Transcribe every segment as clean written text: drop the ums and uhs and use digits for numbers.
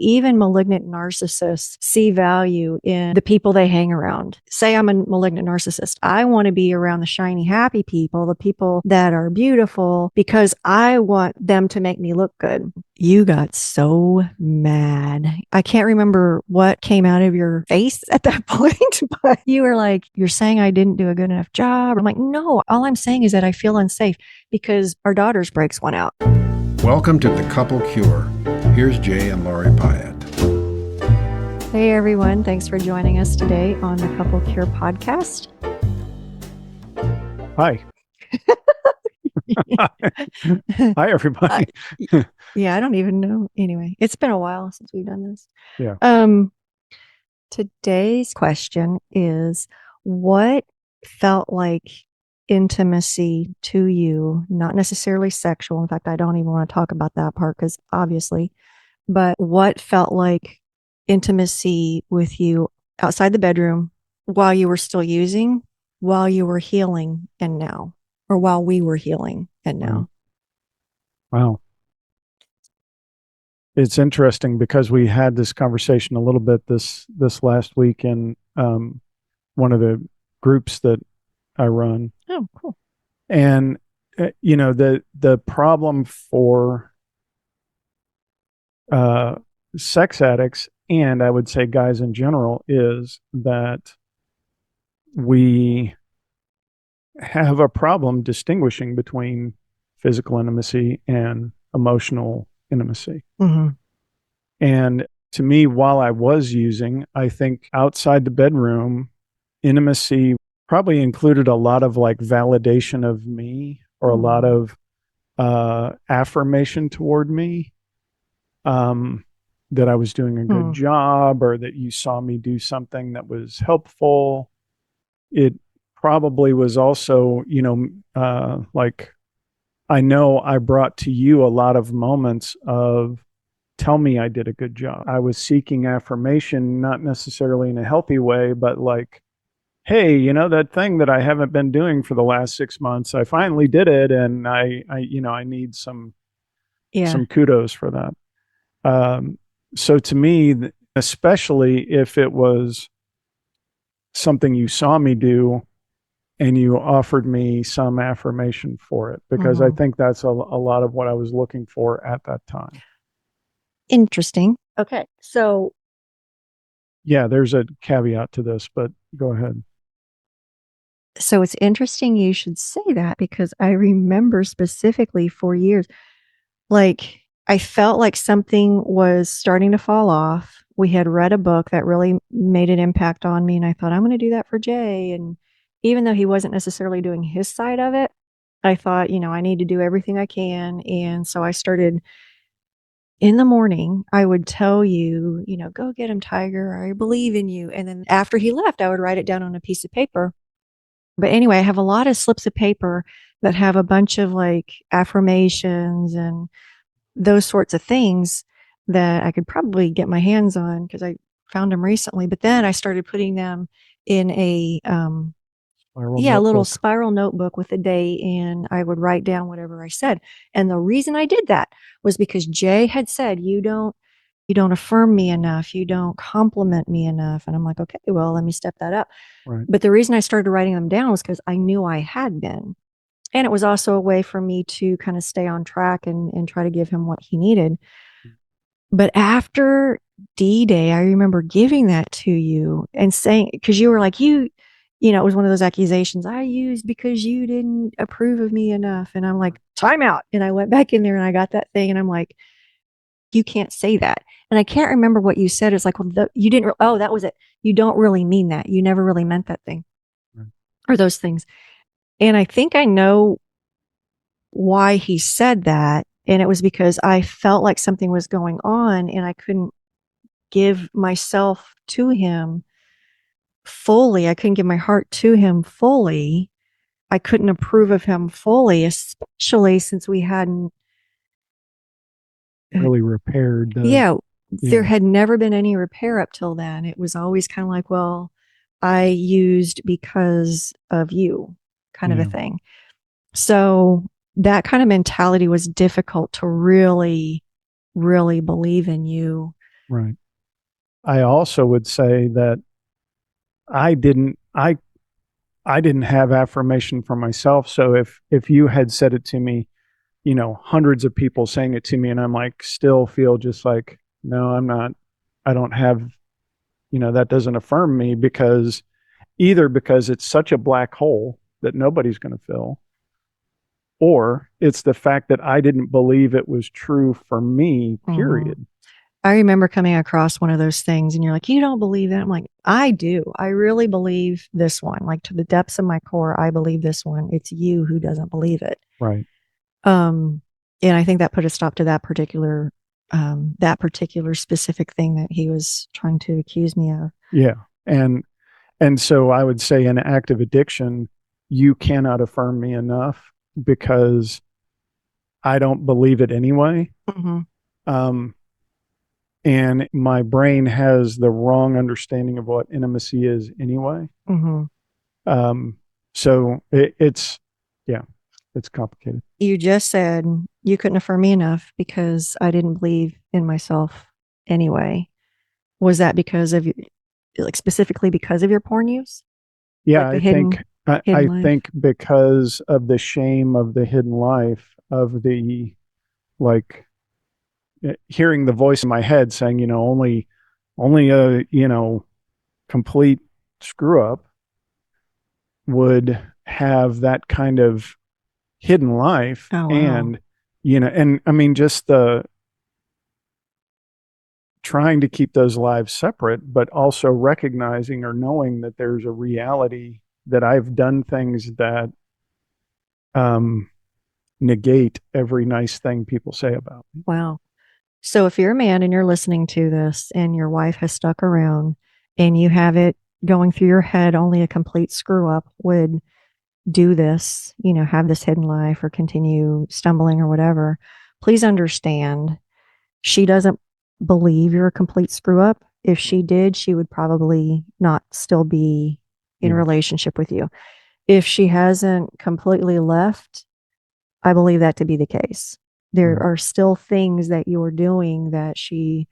Even malignant narcissists see value in the people they hang around. Say I'm a malignant narcissist. I want to be around the shiny, happy people, the people that are beautiful, because I want them to make me look good. You got so mad. I can't remember what came out of your face at that point, but you were like, you're saying I didn't do a good enough job. I'm like, no, all I'm saying is that I feel unsafe because our daughter's brakes went out. Welcome to the Couple Cure. Here's Jay and Lori Pyatt. Hey everyone, thanks for joining us today on the Couple Cure podcast. Hi. Hi, everybody. Yeah, I don't even know. Anyway, it's been a while since we've done this. Yeah. Today's question is, what felt like intimacy to you? Not necessarily sexual. In fact, I don't even want to talk about that part because obviously, but what felt like intimacy with you outside the bedroom while you were still using, while you were healing, and now, or while we were healing and now? Wow. It's interesting because we had this conversation a little bit this last week in one of the groups that I run. Oh, cool. And the problem for sex addicts, and I would say guys in general, is that we have a problem distinguishing between physical intimacy and emotional intimacy. Mm-hmm. And to me, while I was using, I think outside the bedroom, intimacy probably included a lot of like validation of me, or a lot of affirmation toward me, that I was doing a good job, or that you saw me do something that was helpful. It probably was also, like, I know I brought to you a lot of moments of, tell me I did a good job. I was seeking affirmation, not necessarily in a healthy way, but like, hey, that thing that I haven't been doing for the last 6 months, I finally did it. And I need some kudos for that. So to me, especially if it was something you saw me do and you offered me some affirmation for it, because I think that's a lot of what I was looking for at that time. Interesting. Okay. So, yeah, there's a caveat to this, but go ahead. So it's interesting you should say that, because I remember specifically for years, like I felt like something was starting to fall off. We had read a book that really made an impact on me, and I thought, I'm going to do that for Jay. And even though he wasn't necessarily doing his side of it, I thought, I need to do everything I can. And so I started in the morning, I would tell you, go get him, Tiger. I believe in you. And then after he left, I would write it down on a piece of paper. But anyway, I have a lot of slips of paper that have a bunch of like affirmations and those sorts of things that I could probably get my hands on because I found them recently. But then I started putting them in a little spiral notebook with a day, and I would write down whatever I said. And the reason I did that was because Jay had said, you don't affirm me enough. You don't compliment me enough. And I'm like, okay, well, let me step that up. Right. But the reason I started writing them down was because I knew I had been. And it was also a way for me to kind of stay on track and try to give him what he needed. But after D-Day, I remember giving that to you and saying, because you were like, it was one of those accusations I used because you didn't approve of me enough. And I'm like, time out. And I went back in there and I got that thing and I'm like, you can't say that. And I can't remember what you said. It's like, well, you didn't, that was it. You don't really mean that. You never really meant that thing or those things. And I think I know why he said that. And it was because I felt like something was going on and I couldn't give myself to him fully. I couldn't give my heart to him fully. I couldn't approve of him fully, especially since we hadn't really repaired. There had never been any repair up till then. It was always kind of like, well, I used because of you, kind of a thing. So that kind of mentality was difficult to really, really believe in you Right. I also would say that I didn't I didn't have affirmation for myself. So if you had said it to me, hundreds of people saying it to me, and I'm like still feel just like, no, I'm not, I don't have, that doesn't affirm me, because either because it's such a black hole that nobody's going to fill, or it's the fact that I didn't believe it was true for me, Mhm. period. I remember coming across one of those things and you're like, you don't believe that? I'm like, I do. I really believe this one. Like to the depths of my core, I believe this one. It's you who doesn't believe it. Right. Um, and I think that put a stop to that particular specific thing that he was trying to accuse me of. Yeah. And so I would say in active addiction, you cannot affirm me enough, because I don't believe it anyway. Mm-hmm. Um, and my brain has the wrong understanding of what intimacy is anyway. Mm-hmm. Um, so it's, yeah, it's complicated. You just said you couldn't affirm me enough because I didn't believe in myself anyway. Was that because of like specifically because of your porn use? Yeah, Like the hidden I life? think because of the shame of the hidden life, of the, like, hearing the voice in my head saying, only a, complete screw up would have that kind of hidden life. Oh wow. And I mean, just the trying to keep those lives separate, but also recognizing or knowing that there's a reality that I've done things that um, negate every nice thing people say about me. Wow. So if you're a man and you're listening to this and your wife has stuck around and you have it going through your head, only a complete screw up would do this, have this hidden life or continue stumbling or whatever, please understand she doesn't believe you're a complete screw up. If she did, she would probably not still be in a Yeah, relationship with you. If she hasn't completely left, I believe that to be the case. There right. are still things that you're doing that she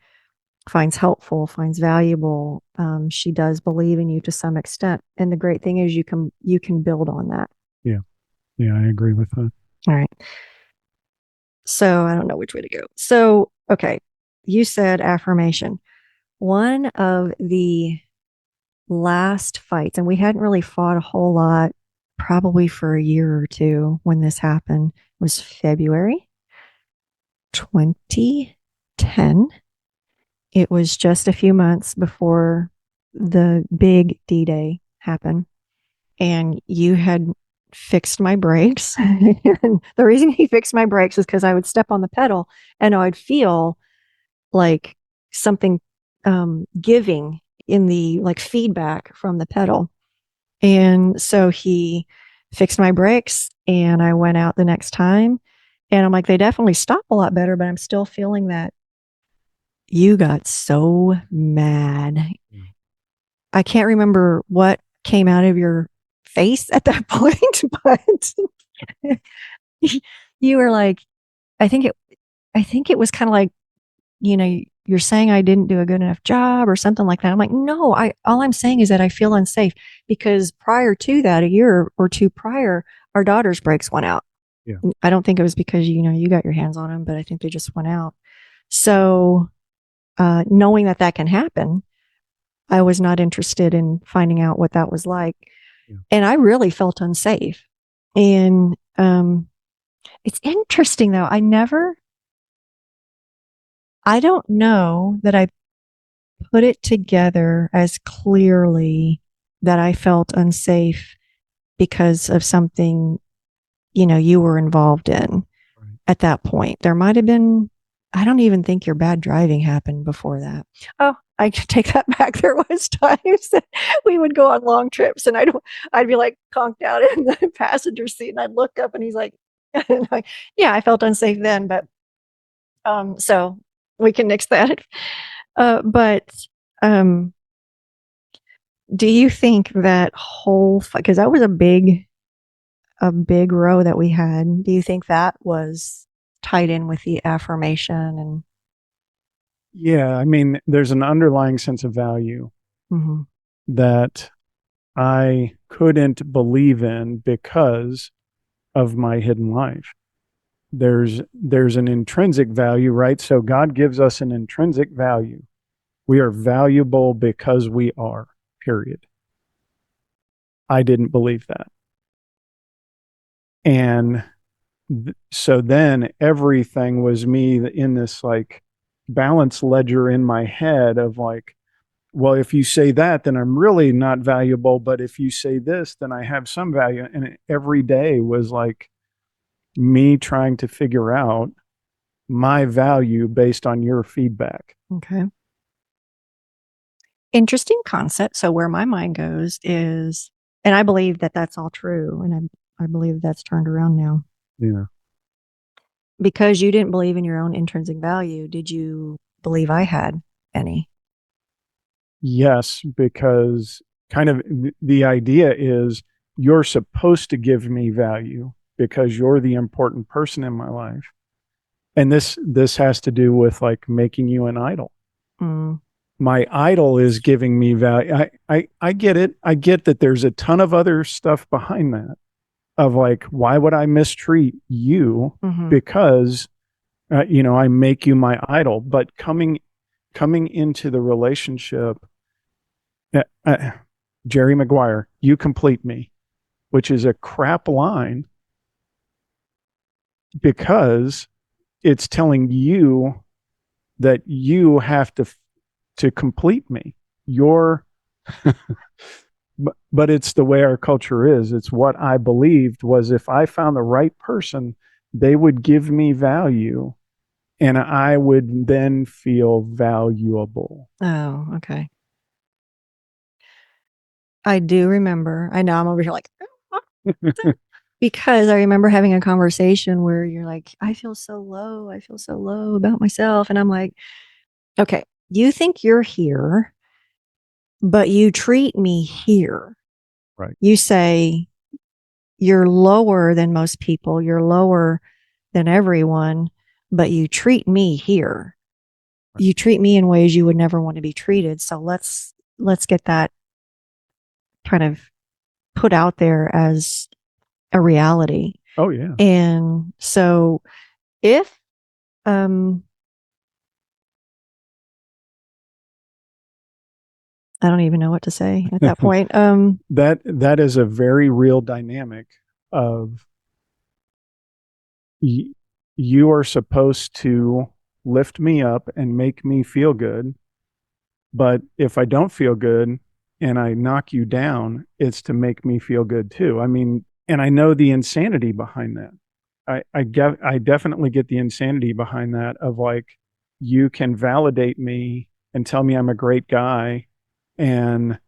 finds helpful, finds valuable. She does believe in you to some extent, and the great thing is you can build on that. Yeah, yeah, I agree with that. All right. So I don't know which way to go. So okay, you said affirmation. One of the last fights, and we hadn't really fought a whole lot, probably for a year or two when this happened, was February 2010. It was just a few months before the big D Day happened. And you had fixed my brakes. And the reason he fixed my brakes is because I would step on the pedal and I'd feel like something giving in the like feedback from the pedal. And so he fixed my brakes and I went out the next time. And I'm like, they definitely stop a lot better, but I'm still feeling that you got so mad. Mm. I can't remember what came out of your face at that point, but you were like, I think it, I think it was kind of like, you're saying I didn't do a good enough job or something like that. I'm like, no, all I'm saying is that I feel unsafe because prior to that, a year or two prior, our daughter's brakes went out. Yeah, I don't think it was because, you got your hands on them, but I think they just went out. So, knowing that that can happen, I was not interested in finding out what that was like. yeah, And I really felt unsafe. And it's interesting though. I don't know that I put it together as clearly that I felt unsafe because of something, you were involved in right. at that point. There might have been, I don't even think your bad driving happened before that. Oh, I take that back. There was times that we would go on long trips and I'd be like conked out in the passenger seat and I'd look up and he's like, and yeah, I felt unsafe then, but so we can nix that. But um, do you think that whole because that was a big row that we had? Do you think that was tied in with the affirmation and Yeah, I mean, there's an underlying sense of value Hmm. that I couldn't believe in because of my hidden life. There's an intrinsic value, right? So God gives us an intrinsic value. We are valuable because we are, period. I didn't believe that. And so then everything was me in this like balance ledger in my head of like, well, if you say that, then I'm really not valuable. But if you say this, then I have some value. And every day was like me trying to figure out my value based on your feedback. Okay. Interesting concept. So where my mind goes is, and I believe that that's all true, and I believe that's turned around now. Yeah. Because you didn't believe in your own intrinsic value, did you believe I had any? Yes, because kind of the idea is you're supposed to give me value because you're the important person in my life. And this has to do with like making you an idol. Mm, My idol is giving me value. I get it. I get that there's a ton of other stuff behind that of like, why would I mistreat you hmm. because I make you my idol. But coming into the relationship, uh, uh, Jerry Maguire, you complete me, which is a crap line because it's telling you that you have to complete me. You're but it's the way our culture is. It's what I believed was if I found the right person, they would give me value and I would then feel valuable. Oh, okay. I do remember. I know I'm over here like, because I remember having a conversation where you're like, I feel so low. I feel so low about myself. And I'm like, okay, you think you're here, but you treat me here. Right. You say you're lower than most people, you're lower than everyone, but you treat me here. Right. You treat me in ways you would never want to be treated. So let's get that kind of put out there as a reality. Oh yeah. And so if um I don't even know what to say at that point. That is a very real dynamic of you are supposed to lift me up and make me feel good. But if I don't feel good and I knock you down, it's to make me feel good too. I mean, and I know the insanity behind that. I definitely get the insanity behind that of like, you can validate me and tell me I'm a great guy. And,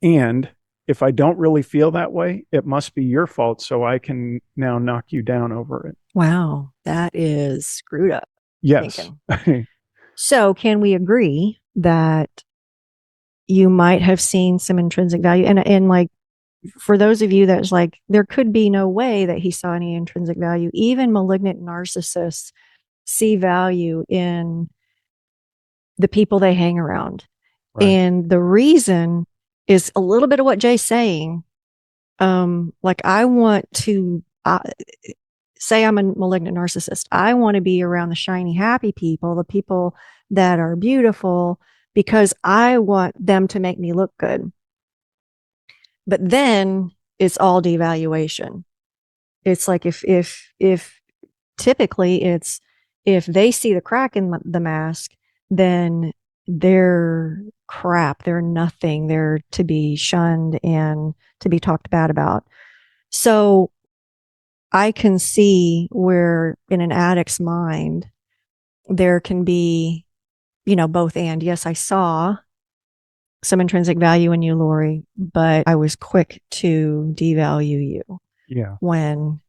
and if I don't really feel that way, it must be your fault. So I can now knock you down over it. Wow, that is screwed up Yes. thinking. So can we agree that you might have seen some intrinsic value? And like for those of you that's like, there could be no way that he saw any intrinsic value. Even malignant narcissists see value in the people they hang around. Right. And the reason is a little bit of what Jay's saying. Like I want to say I'm a malignant narcissist. I want to be around the shiny, happy people, the people that are beautiful, because I want them to make me look good. But then it's all devaluation. It's like if typically it's if they see the crack in the mask, then they're crap. They're nothing. They're to be shunned and to be talked bad about. So I can see where in an addict's mind, there can be, both and. Yes, I saw some intrinsic value in you, Lori, but I was quick to devalue you Yeah. when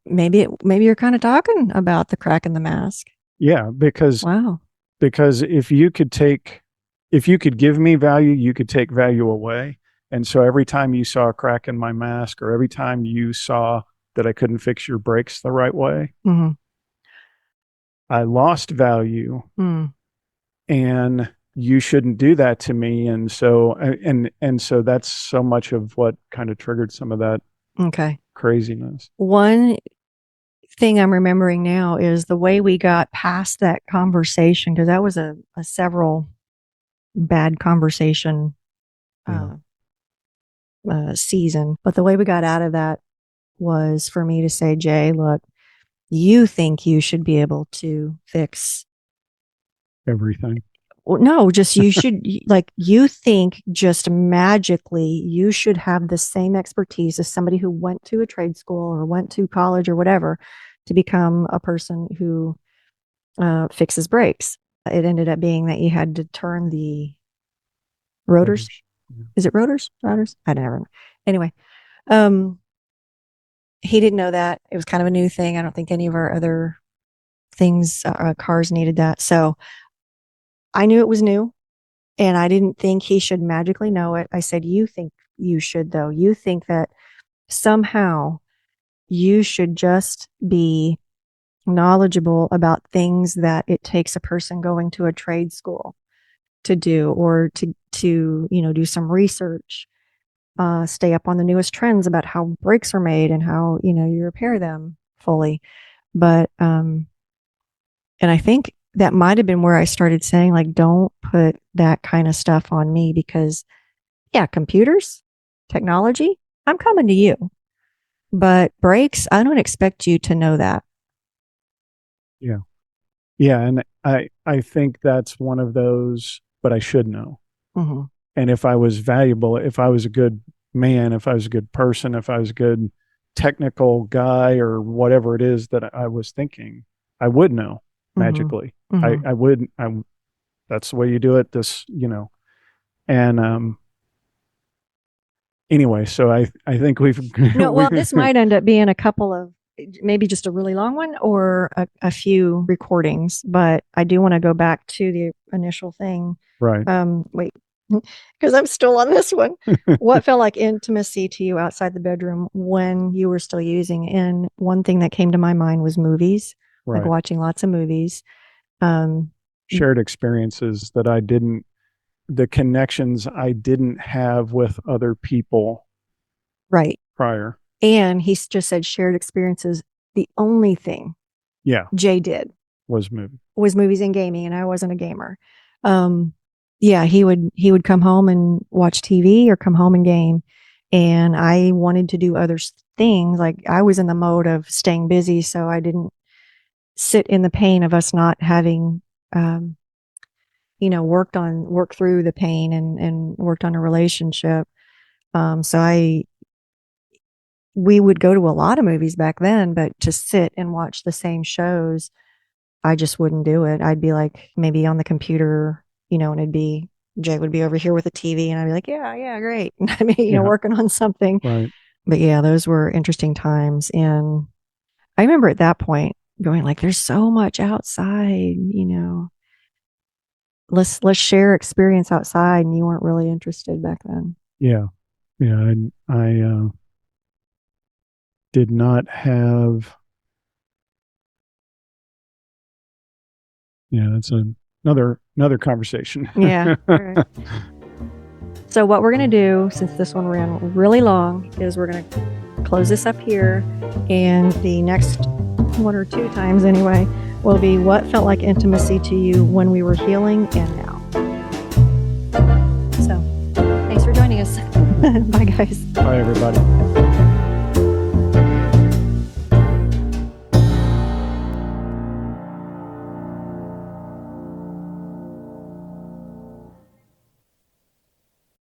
maybe you're kind of talking about the crack in the mask. Yeah. Wow. Because if you could give me value, you could take value away. And so every time you saw a crack in my mask or every time you saw that I couldn't fix your brakes the right way, Mm-hmm. I lost value Mm. and you shouldn't do that to me. And so that's so much of what kind of triggered some of that Okay. craziness. One thing I'm remembering now is the way we got past that conversation, because that was a several bad conversation Yeah. season. But the way we got out of that was for me to say, Jay, look, you think you should be able to fix. Everything. Well, no, just you should, like, you think just magically you should have the same expertise as somebody who went to a trade school or went to college or whatever to become a person who fixes brakes. It ended up being that you had to turn the rotors. Yeah. Is it rotors? Rotors? I never know. Anyway, um, he didn't know that. It was kind of a new thing. I don't think any of our other things, cars needed that. So I knew it was new. And I didn't think he should magically know it. I said, you think you should, though. You think that somehow you should just be knowledgeable about things that it takes a person going to a trade school to do, or to do some research, stay up on the newest trends about how brakes are made and how you repair them fully. But and I think that might have been where I started saying, like, don't put that kind of stuff on me, because yeah, computers, technology, I'm coming to you. But brakes, I don't expect you to know that. Yeah. Yeah. And I think that's one of those, but I should know. Mm-hmm. And if I was valuable, if I was a good man, if I was a good person, if I was a good technical guy or whatever it is that I was thinking, I would know Mm-hmm. magically. Mm-hmm. I would, that's the way you do it. And, anyway, so I think we've, No, well, this might end up being a couple of, maybe just a really long one or a few recordings, but I do want to go back to the initial thing. right. Wait, because I'm still on this one. What felt like intimacy to you outside the bedroom when you were still using? And one thing that came to my mind was movies, like Right. watching lots of movies. Um, Shared experiences that the connections I didn't have with other people right. prior. And he just said shared experiences. The only thing Yeah. Jay did Was movie. was movies and gaming, and I wasn't a gamer. Yeah, he would come home and watch TV or come home and game, and I wanted to do other things. Like, I was in the mode of staying busy, so I didn't sit in the pain of us not having, um, worked through the pain and worked on a relationship. So we would go to a lot of movies back then, but to sit and watch the same shows, I just wouldn't do it. I'd be like maybe on the computer, and Jay would be over here with a TV, and I'd be like, yeah, yeah, great. I mean, Yeah. working on something. Right. But yeah, those were interesting times. And I remember at that point going like, there's so much outside, let's share experience outside. And you weren't really interested back then. Yeah. Yeah. I did not have, yeah, that's another conversation. Yeah. All right. So what we're going to do, since this one ran really long, is we're going to close this up here. And the next one or two times anyway, will be what felt like intimacy to you when we were healing and now. So thanks for joining us. Bye, guys. Bye, everybody.